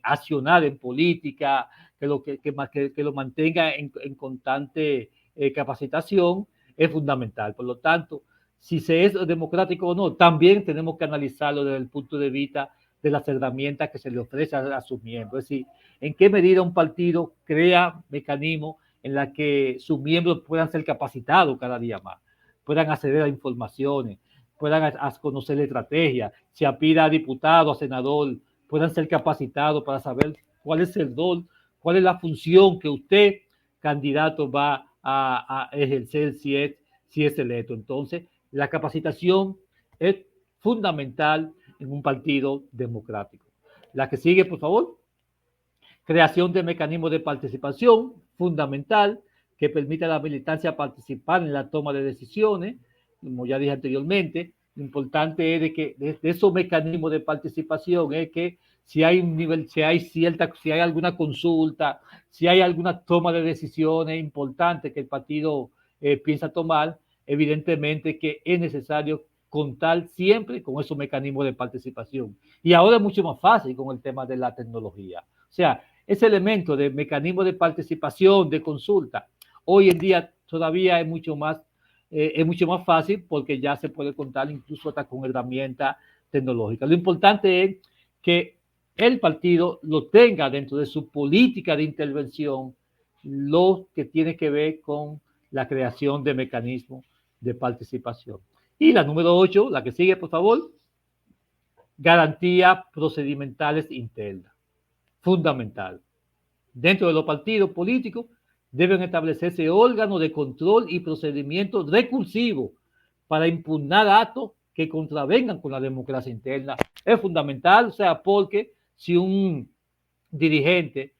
accionar en política, que lo mantenga en constante capacitación, es fundamental. Por lo tanto, si se es democrático o no, también tenemos que analizarlo desde el punto de vista de las herramientas que se le ofrece a sus miembros. Es decir, en qué medida un partido crea mecanismos en la que sus miembros puedan ser capacitados cada día más, puedan acceder a informaciones, puedan conocer la estrategia, si aspira a diputado, a senador, puedan ser capacitados para saber cuál es el rol, cuál es la función que usted, candidato, va a ejercer si es electo. Entonces, la capacitación es fundamental en un partido democrático. La que sigue, por favor. Creación de mecanismos de participación, fundamental, que permita a la militancia participar en la toma de decisiones, como ya dije anteriormente. Lo importante es de que de esos mecanismos de participación es que si hay un nivel, si hay alguna consulta, si hay alguna toma de decisiones importante que el partido piensa tomar, evidentemente que es necesario contar siempre con esos mecanismos de participación. Y ahora es mucho más fácil con el tema de la tecnología. O sea, ese elemento de mecanismo de participación, de consulta, hoy en día todavía es mucho más fácil porque ya se puede contar incluso hasta con herramientas tecnológicas. Lo importante es que el partido lo tenga dentro de su política de intervención, lo que tiene que ver con la creación de mecanismos de participación. Y la número 8, la que sigue, por favor, garantías procedimentales internas. Fundamental. Dentro de los partidos políticos deben establecerse órganos de control y procedimientos recursivos para impugnar actos que contravengan con la democracia interna. Es fundamental, o sea, porque si un dirigente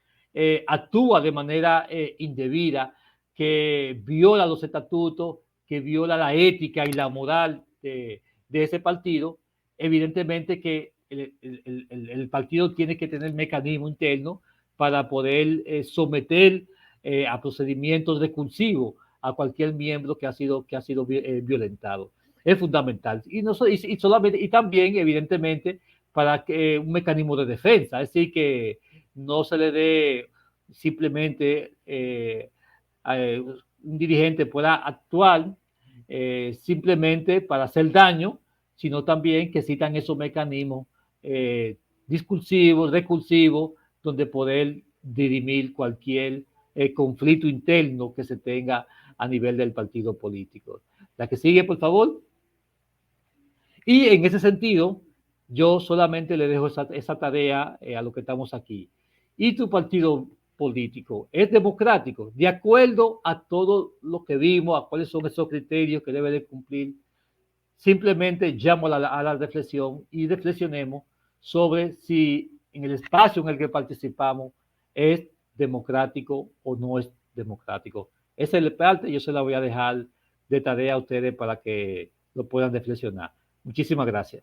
actúa de manera indebida, que viola los estatutos, que viola la ética y la moral de ese partido, evidentemente que el partido tiene que tener mecanismo interno para poder someter a procedimientos recursivos a cualquier miembro que ha sido violentado. Es fundamental. Y también, evidentemente, para que un mecanismo de defensa, es decir, que no se le dé simplemente un dirigente pueda actuar simplemente para hacer daño, sino también que existan esos mecanismos discursivos, recursivos, donde poder dirimir cualquier conflicto interno que se tenga a nivel del partido político. La que sigue, por favor. Y en ese sentido, yo solamente le dejo esa tarea a los que estamos aquí. ¿Y tu partido político es democrático? De acuerdo a todo lo que vimos, a cuáles son esos criterios que debe de cumplir, simplemente llamo a la reflexión y reflexionemos sobre si en el espacio en el que participamos es democrático o no es democrático. Esa es la parte, yo se la voy a dejar de tarea a ustedes para que lo puedan reflexionar. Muchísimas gracias.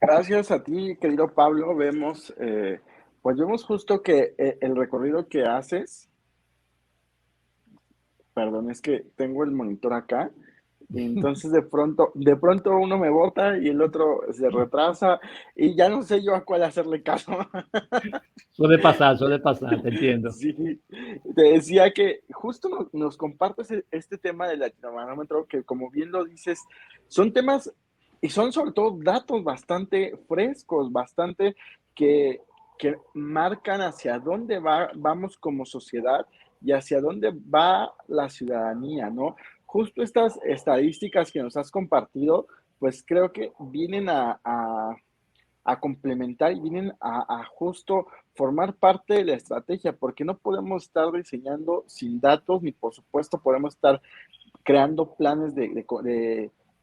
Gracias a ti, querido Pablo. Pues vemos justo que el recorrido que haces, perdón, es que tengo el monitor acá, y entonces de pronto uno me bota y el otro se retrasa y ya no sé yo a cuál hacerle caso. Suele pasar, te entiendo. Sí, te decía que justo nos compartes este tema del latinobarómetro, que como bien lo dices, son temas y son sobre todo datos bastante frescos, bastante que, que marcan hacia dónde vamos como sociedad y hacia dónde va la ciudadanía, ¿no? Justo estas estadísticas que nos has compartido, pues creo que vienen a complementar y vienen a justo formar parte de la estrategia, porque no podemos estar diseñando sin datos, ni por supuesto podemos estar creando planes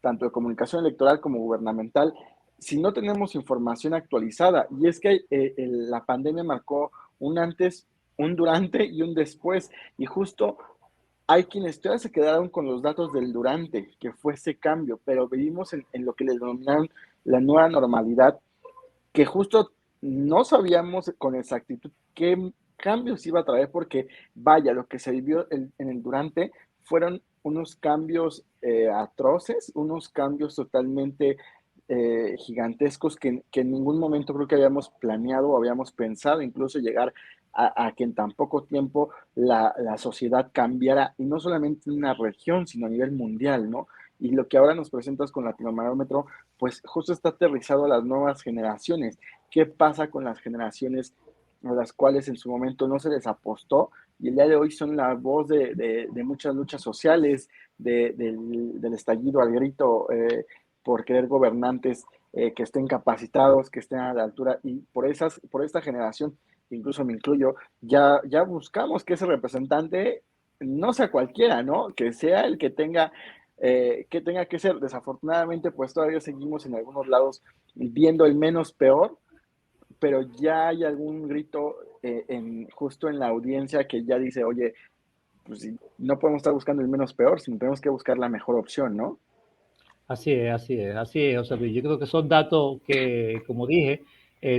tanto de comunicación electoral como gubernamental si no tenemos información actualizada. Y es que la pandemia marcó un antes, un durante y un después. Y justo hay quienes todavía se quedaron con los datos del durante, que fue ese cambio, pero vivimos en lo que le denominaron la nueva normalidad, que justo no sabíamos con exactitud qué cambios iba a traer, porque vaya, lo que se vivió en el durante fueron unos cambios atroces, unos cambios totalmente gigantescos que en ningún momento creo que habíamos planeado o habíamos pensado, incluso llegar a que en tan poco tiempo la sociedad cambiara, y no solamente en una región, sino a nivel mundial, ¿no? Y lo que ahora nos presentas con Latinobarómetro, pues justo está aterrizado a las nuevas generaciones. ¿Qué pasa con las generaciones a las cuales en su momento no se les apostó y el día de hoy son la voz de muchas luchas sociales, del estallido al grito por querer gobernantes que estén capacitados, que estén a la altura? Y por esta generación, incluso me incluyo, ya buscamos que ese representante no sea cualquiera, ¿no? Que sea el que tenga que ser. Desafortunadamente, pues todavía seguimos en algunos lados viendo el menos peor, pero ya hay algún grito justo en la audiencia que ya dice, oye, pues sí, no podemos estar buscando el menos peor, sino tenemos que buscar la mejor opción, ¿no? Así es, José Luis. Yo creo que son datos que, como dije,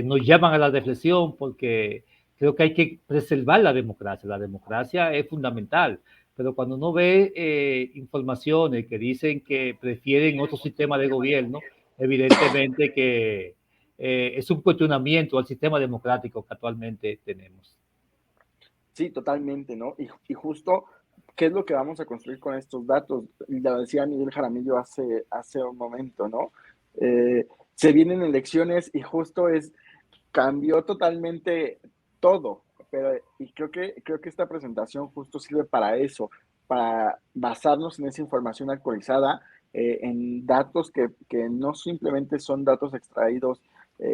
nos llaman a la reflexión porque creo que hay que preservar la democracia. La democracia es fundamental, pero cuando uno ve informaciones que dicen que prefieren otro sistema de gobierno, evidentemente que es un cuestionamiento al sistema democrático que actualmente tenemos. Sí, totalmente, ¿no? Y justo, ¿qué es lo que vamos a construir con estos datos? Y lo decía Miguel Jaramillo hace un momento, ¿no? Se vienen elecciones y justo cambió totalmente todo, pero y creo que esta presentación justo sirve para eso, para basarnos en esa información actualizada, en datos que no simplemente son datos extraídos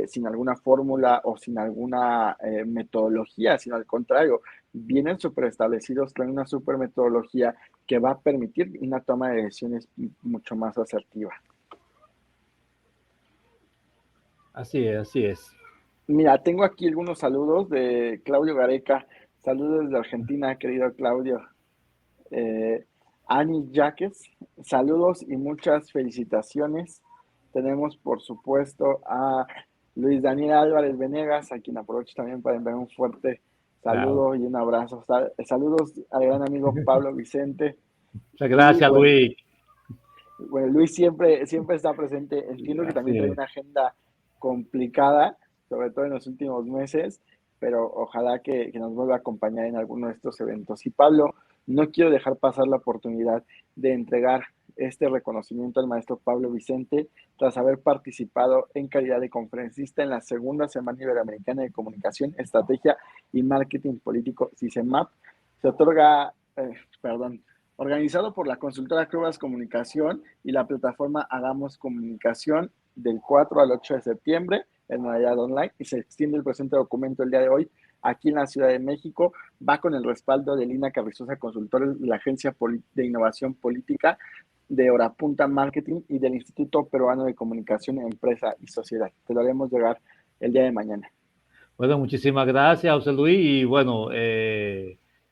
sin alguna fórmula o sin alguna metodología, sino al contrario, vienen súper establecidos, traen una súper metodología que va a permitir una toma de decisiones mucho más asertiva. Así es, así es. Mira, tengo aquí algunos saludos de Claudio Gareca. Saludos desde Argentina, querido Claudio. Eh, Ani Yaques, saludos y muchas felicitaciones. Tenemos, por supuesto, a Luis Daniel Álvarez Venegas, a quien aprovecho también para enviar un fuerte Claro. saludo y un abrazo. Saludos al gran amigo Pablo Vicente. Muchas Y gracias, bueno, Luis. bueno, Luis siempre está presente. Entiendo que Así también trae es. una agenda complicada, sobre todo en los últimos meses, pero ojalá que nos vuelva a acompañar en alguno de estos eventos. Y Pablo, no quiero dejar pasar la oportunidad de entregar este reconocimiento al maestro Pablo Vicente tras haber participado en calidad de conferencista en la segunda Semana Iberoamericana de Comunicación, Estrategia y Marketing Político, CICEMAP. Se otorga, perdón, organizado por la consultora Crubas Comunicación y la plataforma Hagamos Comunicación del 4 al 8 de septiembre en modalidad online y se extiende el presente documento el día de hoy aquí en la Ciudad de México. Va con el respaldo de Lina Carrizosa Consultores, la Agencia de Innovación Política de Horapunta Marketing y del Instituto Peruano de Comunicación, Empresa y Sociedad. Te lo haremos llegar el día de mañana. Bueno, muchísimas gracias, José Luis. Y bueno,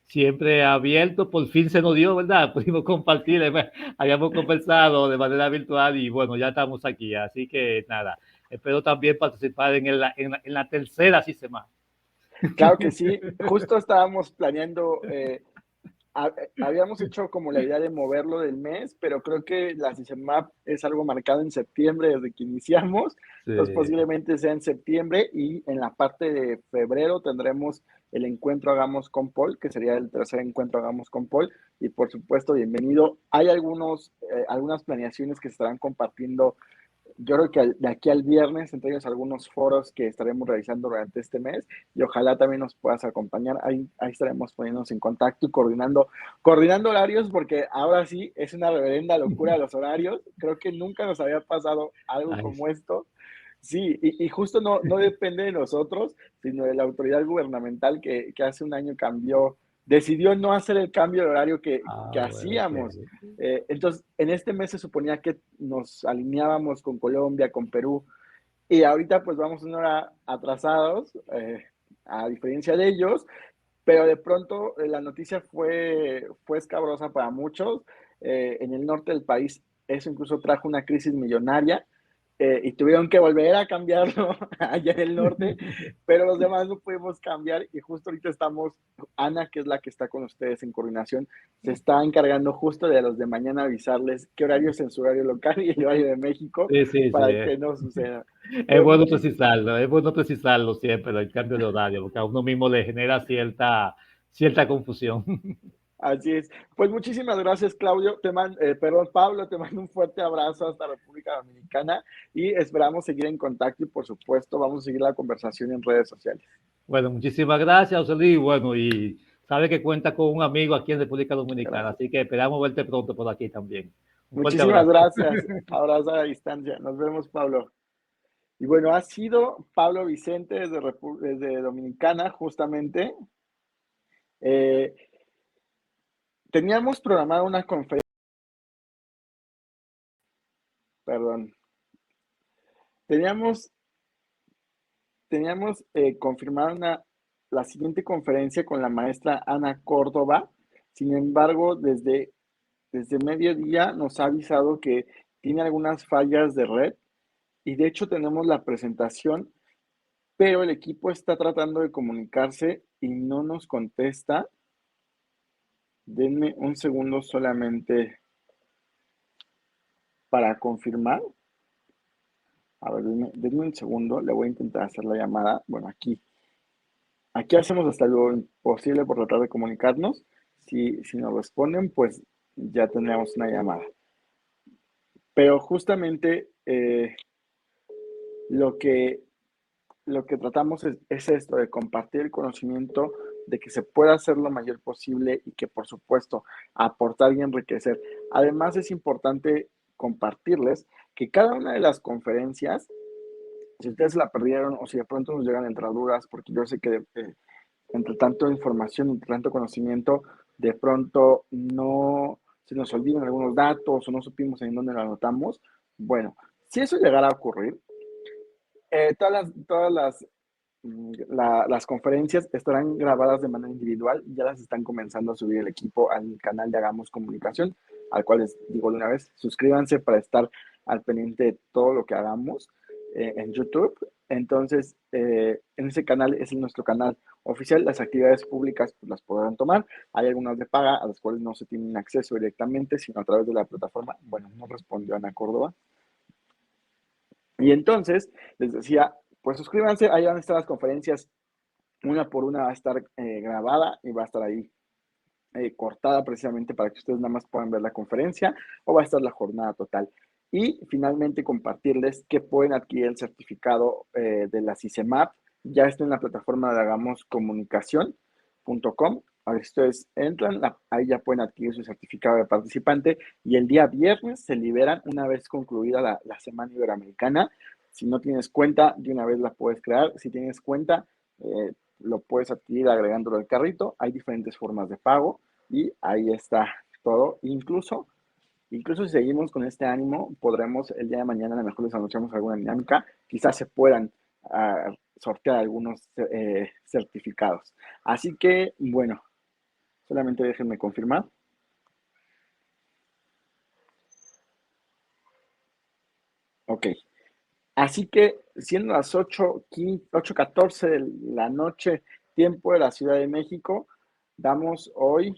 siempre abierto, por fin se nos dio, ¿verdad? Pudimos compartir, habíamos conversado de manera virtual y bueno, ya estamos aquí. Así que nada, espero también participar en la tercera CISEMA. Claro que sí, justo estábamos planeando habíamos hecho como la idea de moverlo del mes, pero creo que la CISEMAP es algo marcado en septiembre desde que iniciamos, entonces Sí. posiblemente sea en septiembre y en la parte de febrero tendremos el encuentro Hagamos con Paul, que sería el tercer encuentro Hagamos con Paul, y por supuesto, bienvenido. Hay algunas planeaciones que se estarán compartiendo yo creo que de aquí al viernes, entre ellos algunos foros que estaremos realizando durante este mes y ojalá también nos puedas acompañar. Ahí estaremos poniéndonos en contacto y coordinando horarios porque ahora sí es una reverenda locura los horarios. Creo que nunca nos había pasado algo Ay, como esto. Sí, y justo no depende de nosotros, sino de la autoridad gubernamental que hace un año decidió no hacer el cambio de horario que bueno, hacíamos. Entonces, en este mes se suponía que nos alineábamos con Colombia, con Perú, y ahorita pues vamos una hora atrasados, a diferencia de ellos, pero de pronto la noticia fue escabrosa para muchos. En el norte del país eso incluso trajo una crisis millonaria y tuvieron que volver a cambiarlo allá en el norte, pero los demás no pudimos cambiar y justo ahorita Ana, que es la que está con ustedes en coordinación, se está encargando justo de los de mañana avisarles qué horario es en su horario local y el horario de México sí, sí, sí. para que no suceda. Pero Es bueno precisarlo siempre, el cambio de horario, porque a uno mismo le genera cierta confusión. así es. Pues muchísimas gracias, Claudio. Perdón, Pablo, te mando un fuerte abrazo hasta República Dominicana y esperamos seguir en contacto y por supuesto vamos a seguir la conversación en redes sociales. Bueno, muchísimas gracias, José Luis. Bueno, y sabe que cuenta con un amigo aquí en República Dominicana, Gracias. así que esperamos verte pronto por aquí también. Un fuerte Muchísimas abrazo. gracias. Abrazo a la distancia. Nos vemos, Pablo. Y bueno, ha sido Pablo Vicente desde Dominicana, justamente. Eh, teníamos programada una conferencia, perdón, teníamos, teníamos confirmada la siguiente conferencia con la maestra Ana Córdoba. Sin embargo, desde mediodía nos ha avisado que tiene algunas fallas de red y de hecho tenemos la presentación, pero el equipo está tratando de comunicarse y no nos contesta. Denme un segundo solamente para confirmar. A ver, denme un segundo, le voy a intentar hacer la llamada. Bueno, aquí hacemos hasta lo imposible por tratar de comunicarnos. Si nos responden, pues ya tendríamos una llamada. Pero justamente lo que, lo que tratamos es esto, de compartir el conocimiento, de que se pueda hacer lo mayor posible y que, por supuesto, aportar y enriquecer. Además, es importante compartirles que cada una de las conferencias, si ustedes la perdieron o si de pronto nos llegan a entrar dudas, porque yo sé que entre tanto información, entre tanto conocimiento, de pronto no se nos olvidan algunos datos o no supimos en dónde lo anotamos. Bueno, si eso llegara a ocurrir, las conferencias estarán grabadas de manera individual, ya las están comenzando a subir el equipo al canal de Hagamos Comunicación, al cual les digo de una vez, suscríbanse para estar al pendiente de todo lo que hagamos en YouTube. Entonces, en ese canal es nuestro canal oficial. Las actividades públicas pues, las podrán tomar. Hay algunas de paga a las cuales no se tienen acceso directamente, sino a través de la plataforma. Bueno, no respondió Ana Córdoba. Y entonces, les decía, pues suscríbanse, ahí van a estar las conferencias, una por una va a estar grabada y va a estar ahí cortada precisamente para que ustedes nada más puedan ver la conferencia, o va a estar la jornada total. Y finalmente compartirles que pueden adquirir el certificado de la CICEMAP, ya está en la plataforma de hagamoscomunicación.com. A ver, ustedes entran, ahí ya pueden adquirir su certificado de participante y el día viernes se liberan una vez concluida la Semana Iberoamericana. Si no tienes cuenta, de una vez la puedes crear. Si tienes cuenta, lo puedes adquirir agregándolo al carrito. Hay diferentes formas de pago y ahí está todo. Incluso si seguimos con este ánimo, podremos el día de mañana, a lo mejor les anunciamos alguna dinámica, quizás se puedan sortear algunos certificados. Así que, bueno, solamente déjenme confirmar. Ok. Así que, siendo las 8:14 de la noche, tiempo de la Ciudad de México, damos hoy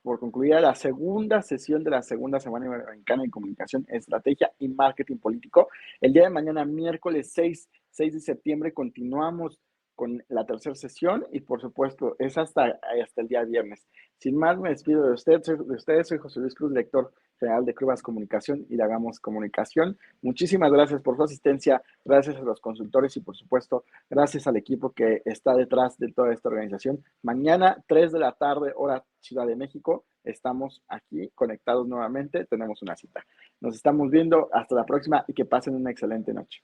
por concluida la segunda sesión de la segunda Semana Iberoamericana de Comunicación, Estrategia y Marketing Político. El día de mañana, miércoles 6 de septiembre, continuamos con la tercera sesión y, por supuesto, es hasta el día viernes. Sin más, me despido de ustedes. Soy José Luis Cruz, director general de Clubas Comunicación y de Hagamos Comunicación. Muchísimas gracias por su asistencia, gracias a los consultores y, por supuesto, gracias al equipo que está detrás de toda esta organización. Mañana, 3 de la tarde, hora Ciudad de México, estamos aquí conectados nuevamente, tenemos una cita. Nos estamos viendo, hasta la próxima y que pasen una excelente noche.